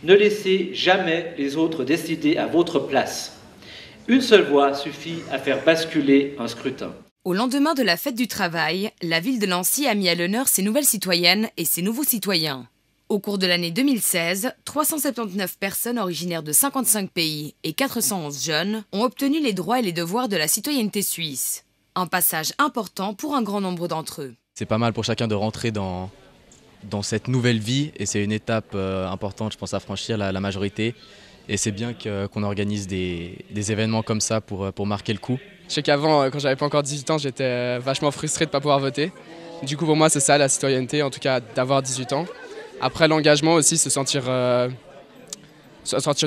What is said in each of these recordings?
Ne laissez jamais les autres décider à votre place. Une seule voix suffit à faire basculer un scrutin. Au lendemain de la fête du travail, la ville de Nancy a mis à l'honneur ses nouvelles citoyennes et ses nouveaux citoyens. Au cours de l'année 2016, 379 personnes originaires de 55 pays et 411 jeunes ont obtenu les droits et les devoirs de la citoyenneté suisse. Un passage important pour un grand nombre d'entre eux. C'est pas mal pour chacun de rentrer dans cette nouvelle vie et c'est une étape importante, je pense, à franchir la majorité. Et c'est bien qu'on organise des événements comme ça pour marquer le coup. Je sais qu'avant, quand j'avais pas encore 18 ans, j'étais vachement frustré de ne pas pouvoir voter. Du coup, pour moi, c'est ça la citoyenneté, en tout cas d'avoir 18 ans. Après, l'engagement aussi, se sentir une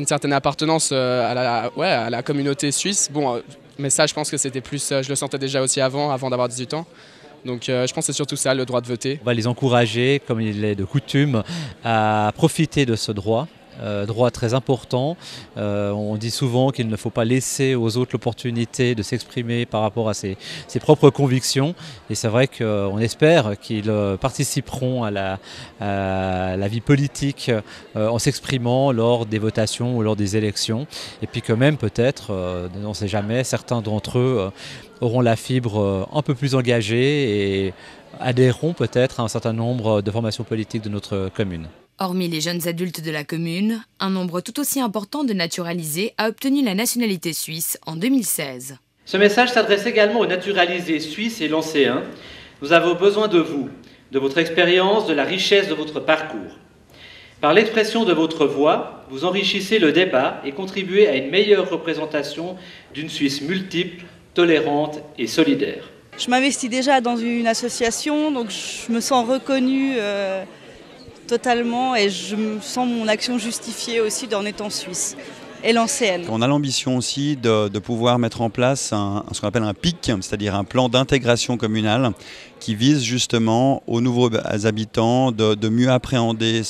certaine appartenance à la communauté suisse. Bon, mais ça, je pense que c'était plus, je le sentais déjà aussi avant d'avoir 18 ans. Donc je pense que c'est surtout ça, le droit de voter. On va les encourager, comme il est de coutume, à profiter de ce droit. Droit très important. On dit souvent qu'il ne faut pas laisser aux autres l'opportunité de s'exprimer par rapport à ses propres convictions. Et c'est vrai qu'on espère qu'ils participeront à la vie politique en s'exprimant lors des votations ou lors des élections. Et puis quand même peut-être, on ne sait jamais, certains d'entre eux auront la fibre un peu plus engagée et adhéreront peut-être à un certain nombre de formations politiques de notre commune. Hormis les jeunes adultes de la commune, un nombre tout aussi important de naturalisés a obtenu la nationalité suisse en 2016. Ce message s'adresse également aux naturalisés suisses et lancéens. Nous avons besoin de vous, de votre expérience, de la richesse de votre parcours. Par l'expression de votre voix, vous enrichissez le débat et contribuez à une meilleure représentation d'une Suisse multiple, tolérante et solidaire. Je m'investis déjà dans une association, donc je me sens reconnue totalement et je me sens mon action justifiée aussi en étant suisse et lancéenne. On a l'ambition aussi de pouvoir mettre en place ce qu'on appelle un PIC, c'est-à-dire un plan d'intégration communale qui vise justement aux nouveaux habitants de mieux appréhender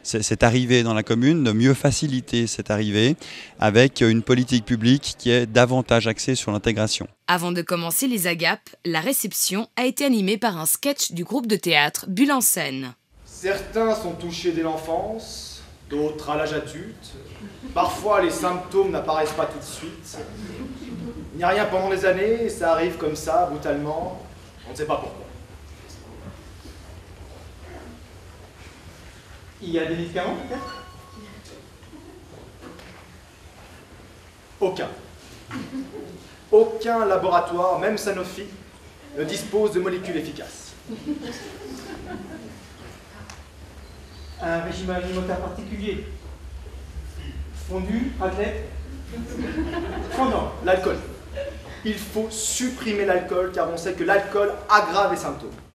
cette arrivée dans la commune, de mieux faciliter cette arrivée avec une politique publique qui est davantage axée sur l'intégration. Avant de commencer les agapes, la réception a été animée par un sketch du groupe de théâtre Bulle en scène. Certains sont touchés dès l'enfance, d'autres à l'âge adulte. Parfois, les symptômes n'apparaissent pas tout de suite. Il n'y a rien pendant des années, et ça arrive comme ça, brutalement. On ne sait pas pourquoi. Il y a des médicaments, peut-être ? Aucun. Aucun laboratoire, même Sanofi, ne dispose de molécules efficaces. Un régime alimentaire particulier. Fondu, athlète. Oh non, l'alcool. Il faut supprimer l'alcool car on sait que l'alcool aggrave les symptômes.